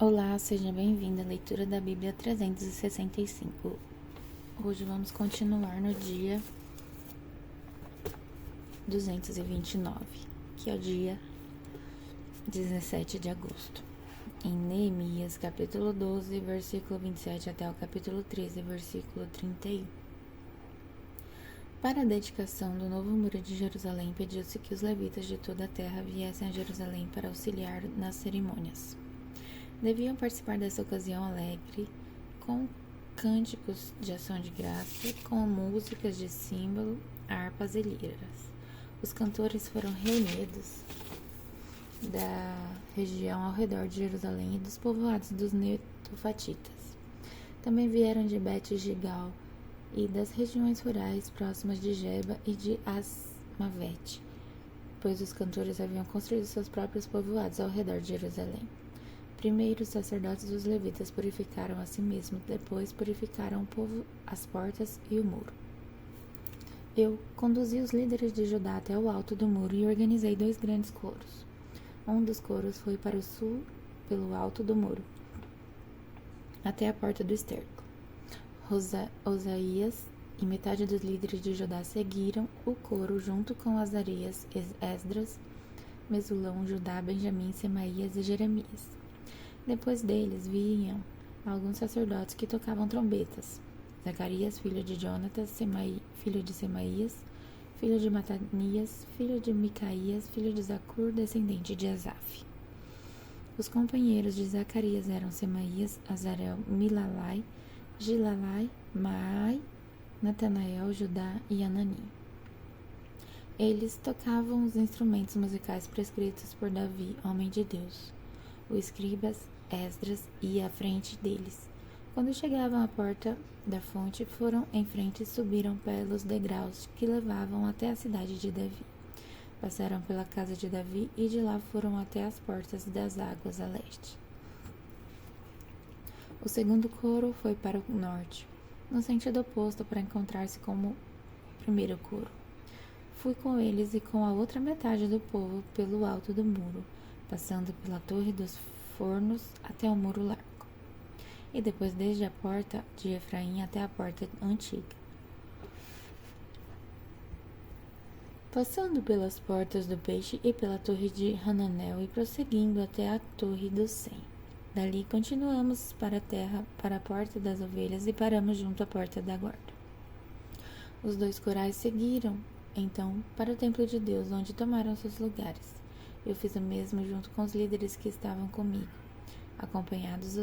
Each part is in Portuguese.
Olá, seja bem-vindo à leitura da Bíblia 365. Hoje vamos continuar no dia 229, que é o dia 17 de agosto. Em Neemias, capítulo 12, versículo 27 até o capítulo 13, versículo 31. Para a dedicação do novo muro de Jerusalém, pediu-se que os levitas de toda a terra viessem a Jerusalém para auxiliar nas cerimônias. Deviam participar dessa ocasião alegre, com cânticos de ação de graça, com músicas de símbolo, harpas e liras. Os cantores foram reunidos da região ao redor de Jerusalém e dos povoados dos netofatitas. Também vieram de Bet-Gigal e das regiões rurais próximas de Geba e de Asmavete, pois os cantores haviam construído seus próprios povoados ao redor de Jerusalém. Primeiro, os sacerdotes e os levitas purificaram a si mesmos, depois purificaram o povo, as portas e o muro. Eu conduzi os líderes de Judá até o alto do muro e organizei 2 grandes coros. Um dos coros foi para o sul, pelo alto do muro, até a porta do esterco. Osaías e metade dos líderes de Judá seguiram o coro junto com Azarias, Esdras, Mesulão, Judá, Benjamim, Semaías e Jeremias. Depois deles vinham alguns sacerdotes que tocavam trombetas: Zacarias, filho de Jonatas, filho de Semaías, filho de Matanias, filho de Micaías, filho de Zacur, descendente de Asaf. Os companheiros de Zacarias eram Semaías, Azarel, Milalai, Gilalai, Maai, Natanael, Judá e Anani. Eles tocavam os instrumentos musicais prescritos por Davi, homem de Deus. O escribas Esdras ia à frente deles. Quando chegavam à porta da fonte, foram em frente e subiram pelos degraus que levavam até a cidade de Davi. Passaram pela casa de Davi e de lá foram até as portas das águas a leste. O segundo coro foi para o norte, no sentido oposto, para encontrar-se com o primeiro coro. Fui com eles e com a outra metade do povo pelo alto do muro, passando pela torre dos fornos até o muro largo, e depois desde a porta de Efraim até a porta antiga. Passando pelas portas do peixe e pela torre de Hananel e prosseguindo até a torre do Sem. Dali continuamos para a terra, para a porta das ovelhas e paramos junto à porta da guarda. Os 2 corais seguiram, então, para o templo de Deus, onde tomaram seus lugares. Eu fiz o mesmo junto com os líderes que estavam comigo. Acompanhamos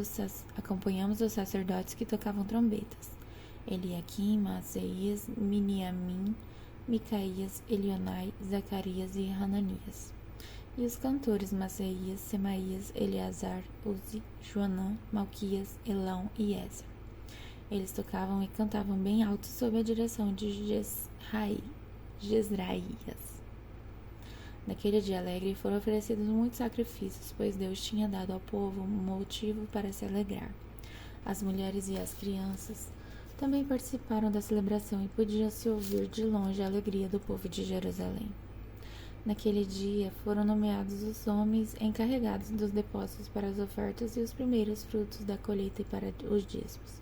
os sacerdotes que tocavam trombetas: Eliaquim, Maaseías, Miniamim, Micaías, Elionai, Zacarias e Hananias. E os cantores Maaseías, Semaías, Eleazar, Uzi, Joanã, Malquias, Elão e Ézer. Eles tocavam e cantavam bem alto sob a direção de Jezraías. Naquele dia alegre foram oferecidos muitos sacrifícios, pois Deus tinha dado ao povo um motivo para se alegrar. As mulheres e as crianças também participaram da celebração e podia-se ouvir de longe a alegria do povo de Jerusalém. Naquele dia foram nomeados os homens encarregados dos depósitos para as ofertas e os primeiros frutos da colheita e para os dízimos.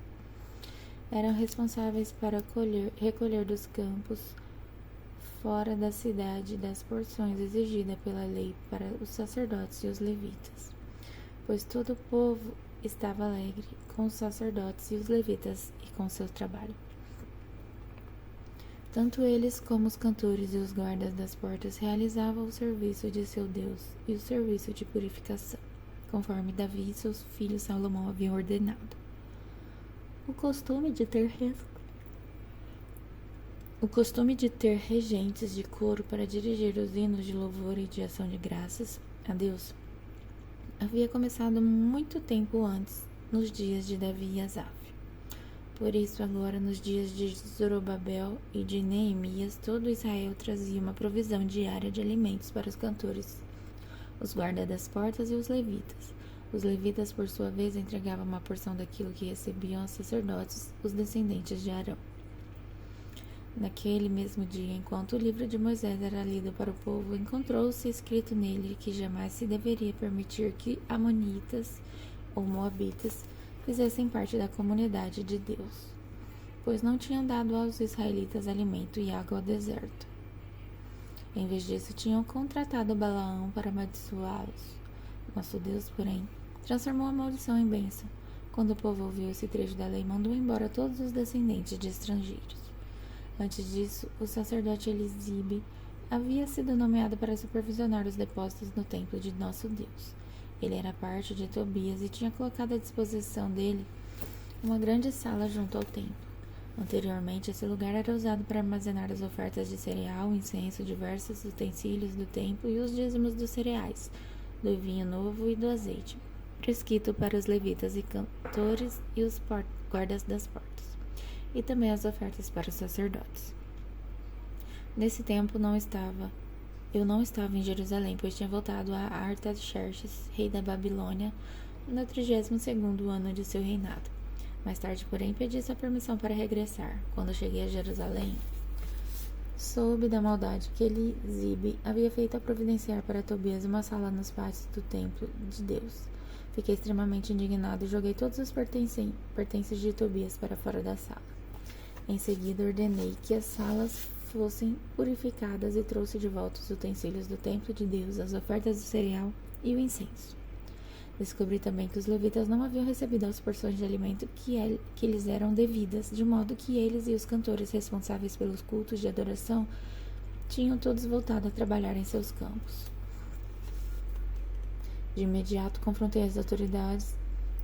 Eram responsáveis para recolher dos campos fora da cidade das porções exigidas pela lei para os sacerdotes e os levitas, pois todo o povo estava alegre com os sacerdotes e os levitas e com seu trabalho. Tanto eles como os cantores e os guardas das portas realizavam o serviço de seu Deus e o serviço de purificação, conforme Davi e seus filhos Salomão haviam ordenado. O costume de ter regentes de coro para dirigir os hinos de louvor e de ação de graças a Deus havia começado muito tempo antes, nos dias de Davi e Asaf. Por isso, agora, nos dias de Zorobabel e de Neemias, todo Israel trazia uma provisão diária de alimentos para os cantores, os guardas das portas e os levitas. Os levitas, por sua vez, entregavam uma porção daquilo que recebiam os sacerdotes, os descendentes de Arão. Naquele mesmo dia, enquanto o livro de Moisés era lido para o povo, encontrou-se escrito nele que jamais se deveria permitir que amonitas ou moabitas fizessem parte da comunidade de Deus, pois não tinham dado aos israelitas alimento e água ao deserto. Em vez disso, tinham contratado Balaão para amaldiçoá-los. Nosso Deus, porém, transformou a maldição em bênção. Quando o povo ouviu esse trecho da lei, mandou embora todos os descendentes de estrangeiros. Antes disso, o sacerdote Elisibe havia sido nomeado para supervisionar os depósitos no templo de nosso Deus. Ele era parte de Tobias e tinha colocado à disposição dele uma grande sala junto ao templo. Anteriormente, esse lugar era usado para armazenar as ofertas de cereal, incenso, diversos utensílios do templo e os dízimos dos cereais, do vinho novo e do azeite, prescrito para os levitas e cantores e os guardas das portas, e também as ofertas para os sacerdotes. Nesse tempo eu não estava em Jerusalém, pois tinha voltado a Artaxerxes, rei da Babilônia, no 32º ano de seu reinado. Mais tarde, porém, pedi sua permissão para regressar. Quando cheguei a Jerusalém, soube da maldade que Elisibe havia feito a providenciar para Tobias uma sala nos pátios do templo de Deus. Fiquei extremamente indignado e joguei todos os pertences de Tobias para fora da sala. Em seguida, ordenei que as salas fossem purificadas e trouxe de volta os utensílios do templo de Deus, as ofertas de cereal e o incenso. Descobri também que os levitas não haviam recebido as porções de alimento que lhes eram devidas, de modo que eles e os cantores responsáveis pelos cultos de adoração tinham todos voltado a trabalhar em seus campos. De imediato confrontei as autoridades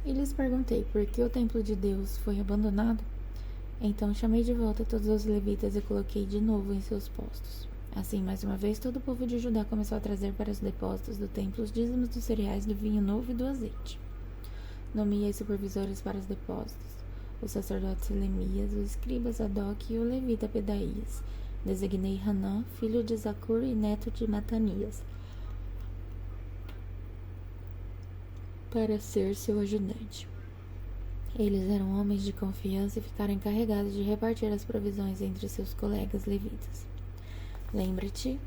e lhes perguntei por que o templo de Deus foi abandonado. Então chamei de volta todos os levitas e coloquei de novo em seus postos. Assim, mais uma vez, todo o povo de Judá começou a trazer para os depósitos do templo os dízimos dos cereais, do vinho novo e do azeite. Nomeei supervisores para os depósitos, o sacerdote Selemias, o escriba Zadok e o levita Pedaías. Designei Hanã, filho de Zacur e neto de Matanias, para ser seu ajudante. Eles eram homens de confiança e ficaram encarregados de repartir as provisões entre seus colegas levitas. Lembra-te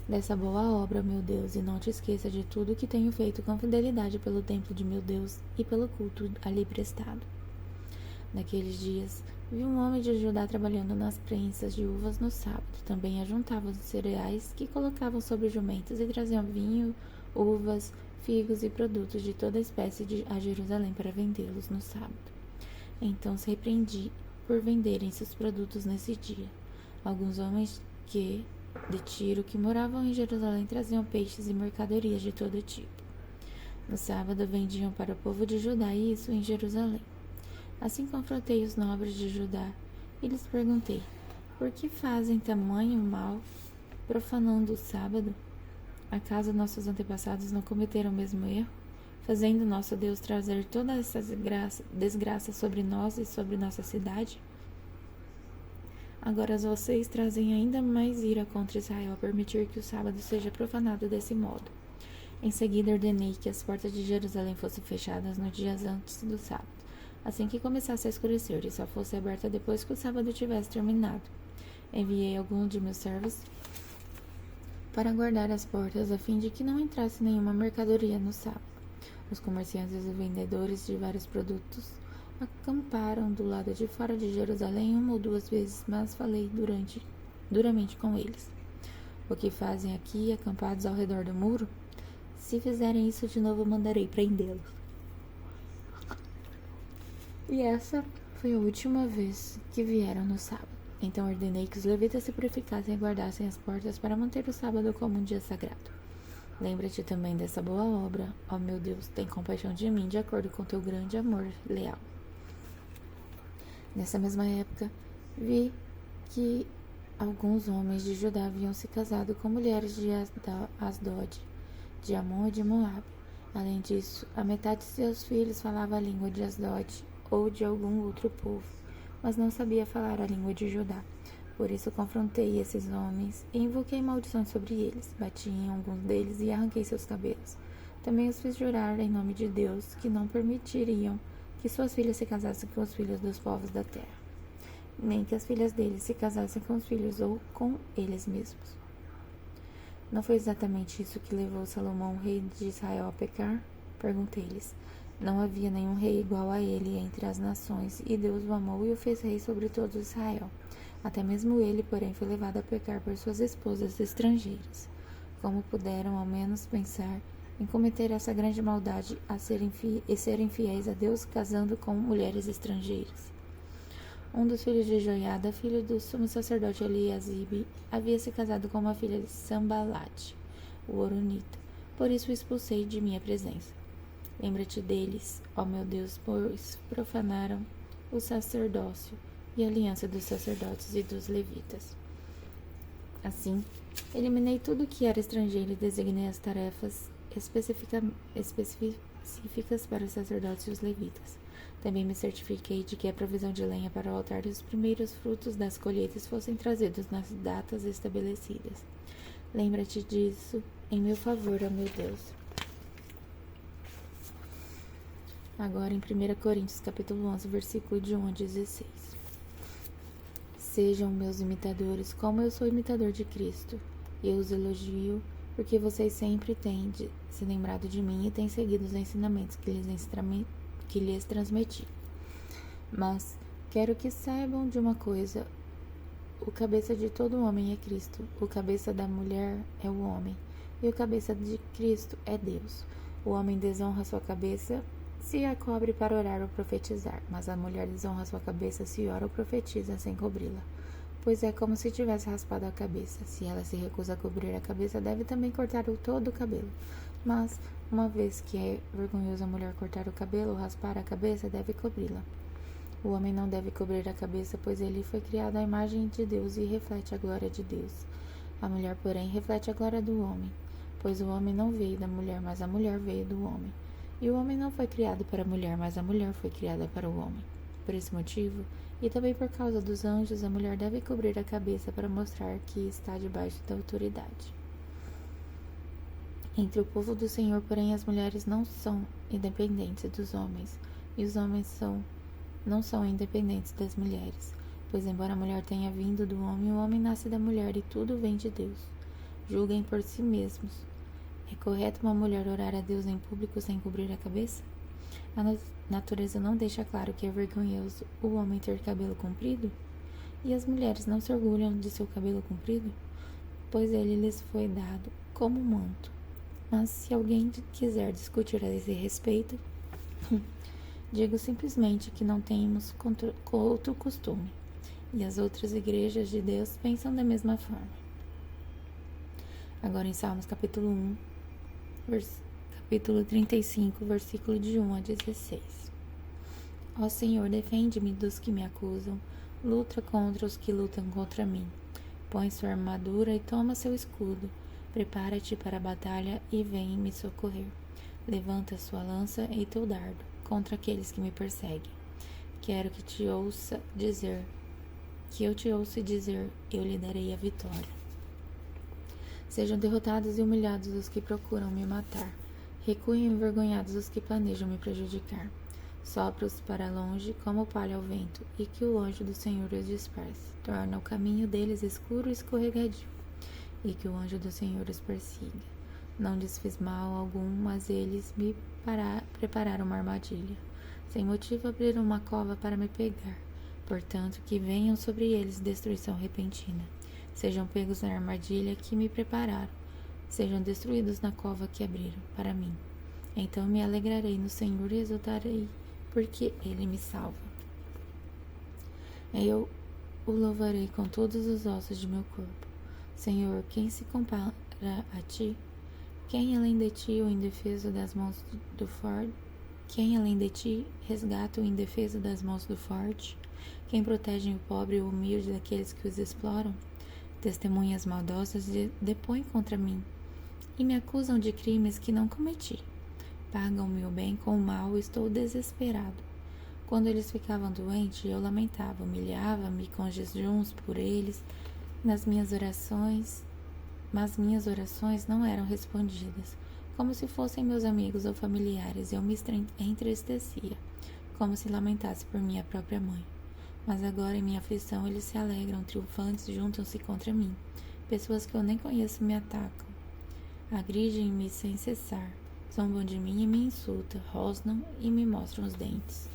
dessa boa obra, meu Deus, e não te esqueça de tudo que tenho feito com fidelidade pelo templo de meu Deus e pelo culto ali prestado. Naqueles dias, vi um homem de Judá trabalhando nas prensas de uvas no sábado. Também ajuntava os cereais que colocavam sobre jumentos e traziam vinho, uvas, figos e produtos de toda espécie a Jerusalém para vendê-los no sábado. Então se repreendi por venderem seus produtos nesse dia. Alguns homens de Tiro que moravam em Jerusalém traziam peixes e mercadorias de todo tipo. No sábado vendiam para o povo de Judá isso em Jerusalém. Assim confrontei os nobres de Judá e lhes perguntei: por que fazem tamanho mal, profanando o sábado? Acaso nossos antepassados não cometeram o mesmo erro, fazendo nosso Deus trazer toda essa desgraça sobre nós e sobre nossa cidade? Agora vocês trazem ainda mais ira contra Israel ao permitir que o sábado seja profanado desse modo. Em seguida, ordenei que as portas de Jerusalém fossem fechadas nos dias antes do sábado, assim que começasse a escurecer, e só fosse aberta depois que o sábado tivesse terminado. Enviei alguns de meus servos para guardar as portas, a fim de que não entrasse nenhuma mercadoria no sábado. Os comerciantes e vendedores de vários produtos acamparam do lado de fora de Jerusalém 1 ou 2 vezes, mas falei duramente com eles. O que fazem aqui, acampados ao redor do muro? Se fizerem isso de novo, mandarei prendê-los. E essa foi a última vez que vieram no sábado. Então ordenei que os levitas se purificassem e guardassem as portas para manter o sábado como um dia sagrado. Lembra-te também dessa boa obra, ó meu Deus, tem compaixão de mim de acordo com teu grande amor leal. Nessa mesma época, vi que alguns homens de Judá haviam se casado com mulheres de Asdod, de Amon e de Moabe. Além disso, a metade de seus filhos falava a língua de Asdod ou de algum outro povo, mas não sabia falar a língua de Judá. Por isso confrontei esses homens e invoquei maldições sobre eles. Bati em alguns deles e arranquei seus cabelos. Também os fiz jurar em nome de Deus que não permitiriam que suas filhas se casassem com os filhos dos povos da terra, nem que as filhas deles se casassem com os filhos ou com eles mesmos. Não foi exatamente isso que levou Salomão, rei de Israel, a pecar? Perguntei-lhes. Não havia nenhum rei igual a ele entre as nações, e Deus o amou e o fez rei sobre todo Israel. Até mesmo ele, porém, foi levado a pecar por suas esposas estrangeiras. Como puderam, ao menos, pensar em cometer essa grande maldade e serem fiéis a Deus, casando com mulheres estrangeiras? Um dos filhos de Joiada, filho do sumo sacerdote Eliasibe, havia se casado com uma filha de Sambalate, o Horonita. Por isso o expulsei de minha presença. Lembra-te deles, ó meu Deus, pois profanaram o sacerdócio e a aliança dos sacerdotes e dos levitas. Assim, eliminei tudo que era estrangeiro e designei as tarefas específicas para os sacerdotes e os levitas. Também me certifiquei de que a provisão de lenha para o altar e os primeiros frutos das colheitas fossem trazidos nas datas estabelecidas. Lembra-te disso em meu favor, ó meu Deus. Agora em 1 Coríntios capítulo 11, versículo de 1 a 16. Sejam meus imitadores, como eu sou imitador de Cristo. Eu os elogio, porque vocês sempre têm se lembrado de mim e têm seguido os ensinamentos que lhes transmiti. Mas quero que saibam de uma coisa: o cabeça de todo homem é Cristo, o cabeça da mulher é o homem, e o cabeça de Cristo é Deus. O homem desonra sua cabeça se a cobre para orar ou profetizar, mas a mulher desonra sua cabeça se ora ou profetiza sem cobri-la. Pois é como se tivesse raspado a cabeça. Se ela se recusa a cobrir a cabeça, deve também cortar todo o cabelo. Mas, uma vez que é vergonhoso a mulher cortar o cabelo ou raspar a cabeça, deve cobri-la. O homem não deve cobrir a cabeça, pois ele foi criado à imagem de Deus e reflete a glória de Deus. A mulher, porém, reflete a glória do homem, pois o homem não veio da mulher, mas a mulher veio do homem. E o homem não foi criado para a mulher, mas a mulher foi criada para o homem. Por esse motivo, e também por causa dos anjos, a mulher deve cobrir a cabeça para mostrar que está debaixo da autoridade. Entre o povo do Senhor, porém, as mulheres não são independentes dos homens, e os homens não são independentes das mulheres. Pois, embora a mulher tenha vindo do homem, o homem nasce da mulher, e tudo vem de Deus. Julguem por si mesmos. É correto uma mulher orar a Deus em público sem cobrir a cabeça? A natureza não deixa claro que é vergonhoso o homem ter cabelo comprido? E as mulheres não se orgulham de seu cabelo comprido? Pois ele lhes foi dado como manto. Mas se alguém quiser discutir a esse respeito, digo simplesmente que não temos outro costume. E as outras igrejas de Deus pensam da mesma forma. Agora em Salmos capítulo 1, capítulo 35, versículo de 1 a 16. Ó Senhor, defende-me dos que me acusam, luta contra os que lutam contra mim. Põe sua armadura e toma seu escudo. Prepara-te para a batalha e vem me socorrer. Levanta sua lança e teu dardo contra aqueles que me perseguem. Quero que eu te ouça dizer, eu lhe darei a vitória. Sejam derrotados e humilhados os que procuram me matar. Recuem envergonhados os que planejam me prejudicar. Sopra-os para longe como palha ao vento, e que o anjo do Senhor os disperse. Torna o caminho deles escuro e escorregadio, e que o anjo do Senhor os persiga. Não lhes fiz mal algum, mas eles me prepararam uma armadilha. Sem motivo abriram uma cova para me pegar. Portanto, que venham sobre eles destruição repentina. Sejam pegos na armadilha que me prepararam. Sejam destruídos na cova que abriram para mim. Então me alegrarei no Senhor e exultarei, porque Ele me salva. Eu o louvarei com todos os ossos de meu corpo. Senhor, quem se compara a ti? Quem além de ti o indefeso das mãos do forte? Quem além de ti resgata o indefeso das mãos do forte? Quem protege o pobre e o humilde daqueles que os exploram? Testemunhas maldosas depõem contra mim e me acusam de crimes que não cometi. Pagam-me o bem com o mal e estou desesperado. Quando eles ficavam doentes, eu lamentava, humilhava-me com jejuns por eles, mas minhas orações não eram respondidas. Como se fossem meus amigos ou familiares, eu me entristecia, como se lamentasse por minha própria mãe. Mas agora, em minha aflição, eles se alegram, triunfantes, juntam-se contra mim. Pessoas que eu nem conheço me atacam. Agridem-me sem cessar. Zombam de mim e me insultam, rosnam e me mostram os dentes.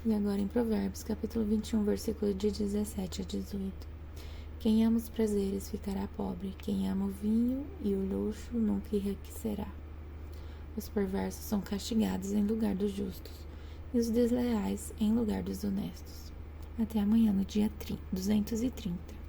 E agora em Provérbios, capítulo 21, versículo de 17 a 18. Quem ama os prazeres ficará pobre, quem ama o vinho e o luxo nunca enriquecerá. Os perversos são castigados em lugar dos justos, e os desleais em lugar dos honestos. Até amanhã no dia 230.